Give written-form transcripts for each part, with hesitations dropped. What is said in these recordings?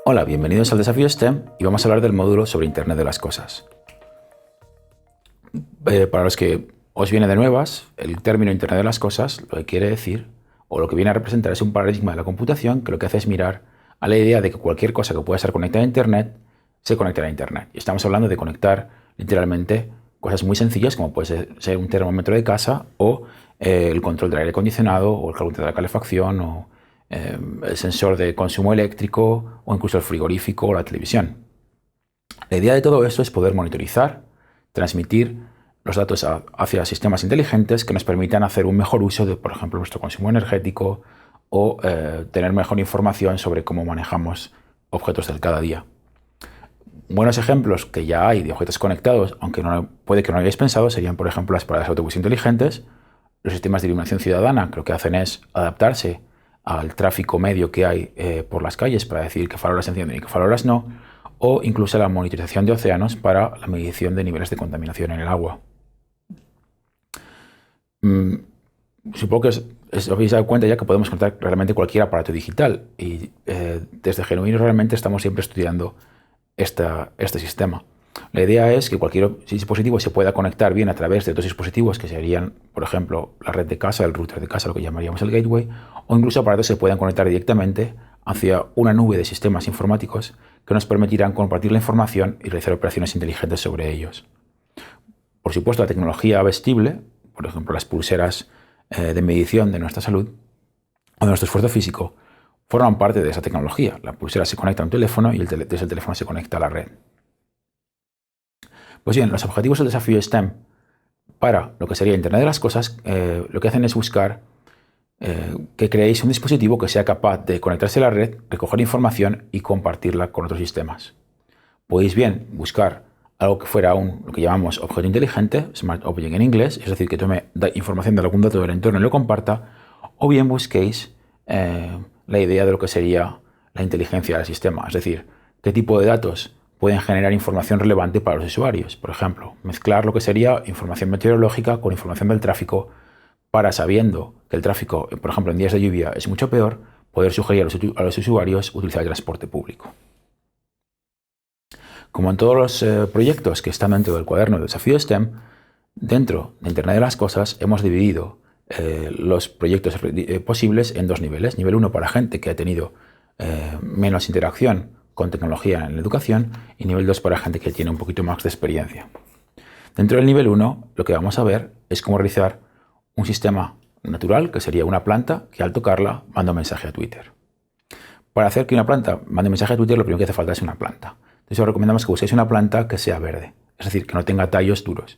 Hola, bienvenidos al Desafío STEM y vamos a hablar del módulo sobre Internet de las Cosas. Para los que os viene de nuevas, el término Internet de las Cosas lo que quiere decir, o lo que viene a representar, es un paradigma de la computación que lo que hace es mirar a la idea de que cualquier cosa que pueda estar conectada a Internet se conectará a Internet. Y estamos hablando de conectar literalmente cosas muy sencillas como puede ser un termómetro de casa o el control del aire acondicionado o el control de la calefacción o el sensor de consumo eléctrico o incluso el frigorífico o la televisión. La idea de todo esto es poder monitorizar, transmitir los datos hacia sistemas inteligentes que nos permitan hacer un mejor uso de, por ejemplo, nuestro consumo energético o tener mejor información sobre cómo manejamos objetos del cada día. Buenos ejemplos que ya hay de objetos conectados, aunque puede que no lo hayáis pensado, serían, por ejemplo, las paradas de autobús inteligentes, los sistemas de iluminación ciudadana, que lo que hacen es adaptarse al tráfico medio que hay por las calles para decidir qué farolas se encienden y qué farolas no, o incluso la monitorización de océanos para la medición de niveles de contaminación en el agua. Supongo que os habéis dado cuenta ya que podemos conectar realmente cualquier aparato digital y desde Genuino realmente estamos siempre estudiando este sistema. La idea es que cualquier dispositivo se pueda conectar bien a través de otros dispositivos que serían, por ejemplo, la red de casa, el router de casa, lo que llamaríamos el gateway, o incluso aparatos se puedan conectar directamente hacia una nube de sistemas informáticos que nos permitirán compartir la información y realizar operaciones inteligentes sobre ellos. Por supuesto, la tecnología vestible, por ejemplo, las pulseras de medición de nuestra salud o de nuestro esfuerzo físico, forman parte de esa tecnología. La pulsera se conecta a un teléfono y desde el teléfono se conecta a la red. Pues bien, los objetivos del desafío STEM para lo que sería Internet de las Cosas, lo que hacen es buscar que creéis un dispositivo que sea capaz de conectarse a la red, recoger información y compartirla con otros sistemas. Podéis bien buscar algo que fuera lo que llamamos objeto inteligente, Smart Object en inglés, es decir, que tome información de algún dato del entorno y lo comparta, o bien busquéis la idea de lo que sería la inteligencia del sistema, es decir, qué tipo de datos pueden generar información relevante para los usuarios. Por ejemplo, mezclar lo que sería información meteorológica con información del tráfico para, sabiendo que el tráfico, por ejemplo, en días de lluvia es mucho peor, poder sugerir a los usuarios utilizar el transporte público. Como en todos los proyectos que están dentro del cuaderno del desafío STEM, dentro de Internet de las Cosas hemos dividido los proyectos posibles en dos niveles. Nivel 1 para gente que ha tenido menos interacción con tecnología en la educación y nivel 2 para gente que tiene un poquito más de experiencia. Dentro del nivel 1 lo que vamos a ver es cómo realizar un sistema natural, que sería una planta que al tocarla manda un mensaje a Twitter. Para hacer que una planta mande un mensaje a Twitter, lo primero que hace falta es una planta. Entonces os recomendamos que uséis una planta que sea verde, es decir, que no tenga tallos duros.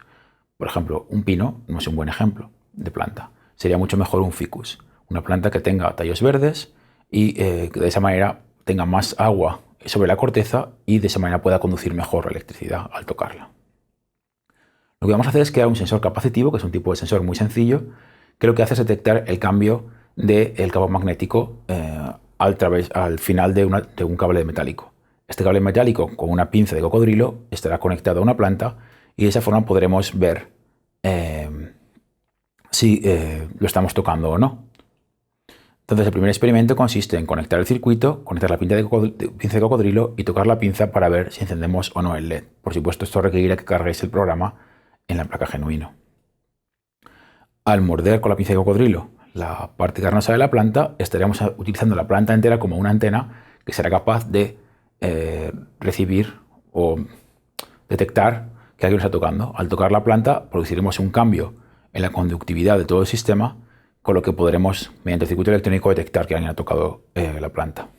Por ejemplo, un pino no es un buen ejemplo de planta. Sería mucho mejor un ficus, una planta que tenga tallos verdes y que de esa manera tenga más agua sobre la corteza y de esa manera pueda conducir mejor la electricidad al tocarla. Lo que vamos a hacer es crear un sensor capacitivo, que es un tipo de sensor muy sencillo, que lo que hace es detectar el cambio del campo magnético al final de un cable metálico. Este cable metálico con una pinza de cocodrilo estará conectado a una planta y de esa forma podremos ver si lo estamos tocando o no. Entonces el primer experimento consiste en conectar el circuito, conectar la pinza de cocodrilo y tocar la pinza para ver si encendemos o no el LED. Por supuesto, esto requerirá que carguéis el programa en la placa Genuino. Al morder con la pinza de cocodrilo la parte carnosa de la planta, estaremos utilizando la planta entera como una antena que será capaz de recibir o detectar que alguien está tocando. Al tocar la planta produciremos un cambio en la conductividad de todo el sistema, con lo que podremos, mediante el circuito electrónico, detectar que alguien ha tocado la planta.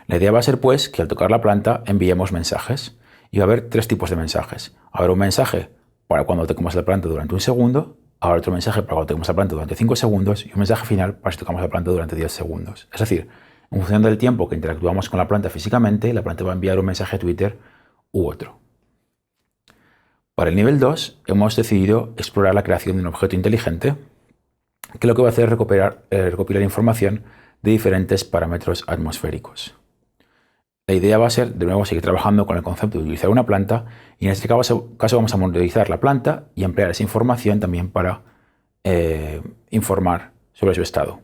La idea va a ser, pues, que al tocar la planta enviemos mensajes. Y va a haber tres tipos de mensajes. Habrá un mensaje para cuando tocamos la planta durante un segundo, habrá otro mensaje para cuando tocamos la planta durante 5 segundos y un mensaje final para si tocamos la planta durante 10 segundos. Es decir, en función del tiempo que interactuamos con la planta físicamente, la planta va a enviar un mensaje a Twitter u otro. Para el nivel 2 hemos decidido explorar la creación de un objeto inteligente que lo que va a hacer es recopilar información de diferentes parámetros atmosféricos. La idea va a ser, de nuevo, seguir trabajando con el concepto de utilizar una planta y en este caso vamos a monitorizar la planta y emplear esa información también para informar sobre su estado.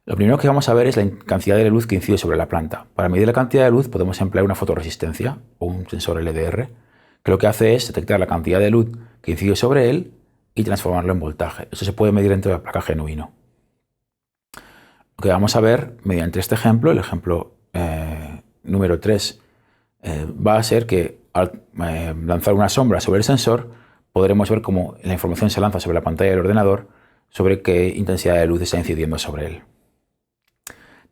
Lo primero que vamos a ver es la cantidad de luz que incide sobre la planta. Para medir la cantidad de luz podemos emplear una fotoresistencia o un sensor LDR, que lo que hace es detectar la cantidad de luz que incide sobre él y transformarlo en voltaje. Eso se puede medir dentro de la placa Genuino. Lo que vamos a ver mediante este ejemplo, el ejemplo número 3, va a ser que al lanzar una sombra sobre el sensor podremos ver cómo la información se lanza sobre la pantalla del ordenador sobre qué intensidad de luz está incidiendo sobre él.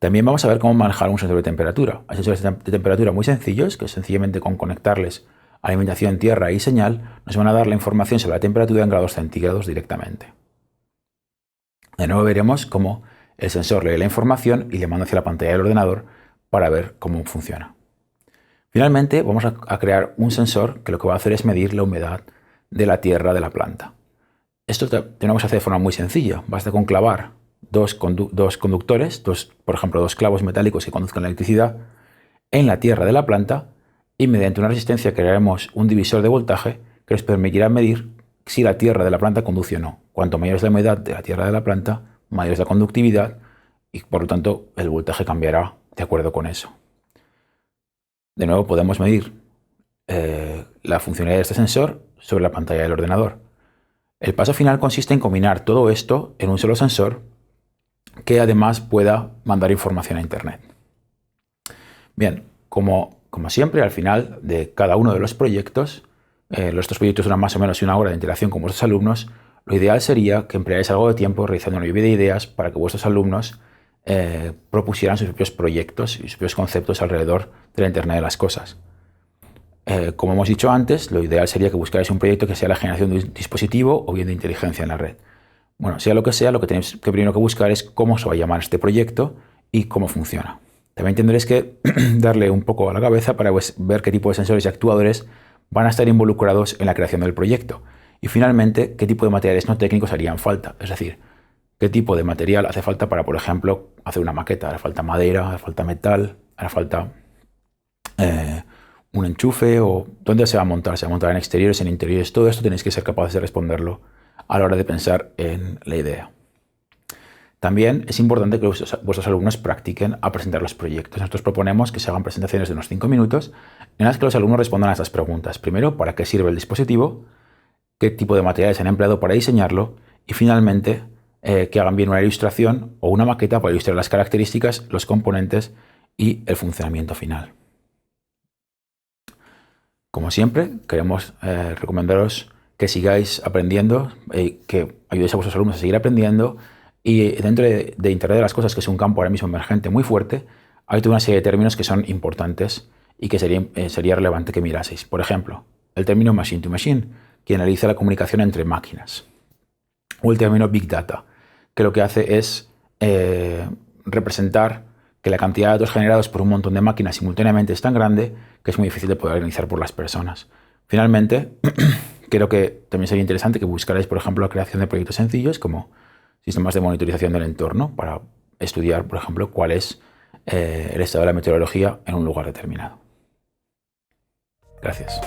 También vamos a ver cómo manejar un sensor de temperatura. Hay sensores de temperatura muy sencillos que sencillamente con conectarles alimentación, tierra y señal nos van a dar la información sobre la temperatura en grados centígrados directamente. De nuevo veremos cómo el sensor lee la información y le manda hacia la pantalla del ordenador para ver cómo funciona. Finalmente vamos a crear un sensor que lo que va a hacer es medir la humedad de la tierra de la planta. Esto tenemos que hacer de forma muy sencilla. Basta con clavar dos conductores, por ejemplo, dos clavos metálicos que conduzcan la electricidad en la tierra de la planta y mediante una resistencia crearemos un divisor de voltaje que nos permitirá medir si la tierra de la planta conduce o no. Cuanto mayor es la humedad de la tierra de la planta, mayor es la conductividad y por lo tanto el voltaje cambiará de acuerdo con eso. De nuevo podemos medir la funcionalidad de este sensor sobre la pantalla del ordenador. El paso final consiste en combinar todo esto en un solo sensor que además pueda mandar información a Internet. Bien, como siempre, al final de cada uno de los proyectos, estos proyectos duran más o menos una hora de interacción con vuestros alumnos, lo ideal sería que empleáis algo de tiempo realizando una lluvia de ideas para que vuestros alumnos propusieran sus propios proyectos y sus propios conceptos alrededor de la Internet de las cosas. Como hemos dicho antes, lo ideal sería que buscarais un proyecto que sea la generación de un dispositivo o bien de inteligencia en la red. Bueno, sea lo que sea, lo que tenéis que primero que buscar es cómo se va a llamar este proyecto y cómo funciona. También tendréis que darle un poco a la cabeza para ver qué tipo de sensores y actuadores van a estar involucrados en la creación del proyecto. Y finalmente, qué tipo de materiales no técnicos harían falta. Es decir, qué tipo de material hace falta para, por ejemplo, hacer una maqueta. Hará falta madera, hará falta metal, hará falta un enchufe o dónde se va a montar. ¿Se va a montar en exteriores, en interiores? Todo esto tenéis que ser capaces de responderlo a la hora de pensar en la idea. También es importante que vuestros alumnos practiquen a presentar los proyectos. Nosotros proponemos que se hagan presentaciones de unos 5 minutos en las que los alumnos respondan a estas preguntas. Primero, ¿para qué sirve el dispositivo? ¿Qué tipo de materiales se han empleado para diseñarlo? Y finalmente, que hagan bien una ilustración o una maqueta para ilustrar las características, los componentes y el funcionamiento final. Como siempre, queremos recomendaros que sigáis aprendiendo, que ayudéis a vuestros alumnos a seguir aprendiendo. Y dentro de Internet de las Cosas, que es un campo ahora mismo emergente muy fuerte, hay toda una serie de términos que son importantes y que sería relevante que miraseis. Por ejemplo, el término Machine to Machine, que analiza la comunicación entre máquinas. O el término Big Data, que lo que hace es representar que la cantidad de datos generados por un montón de máquinas simultáneamente es tan grande que es muy difícil de poder analizar por las personas. Finalmente, creo que también sería interesante que buscarais, por ejemplo, la creación de proyectos sencillos como sistemas de monitorización del entorno para estudiar, por ejemplo, cuál es el estado de la meteorología en un lugar determinado. Gracias.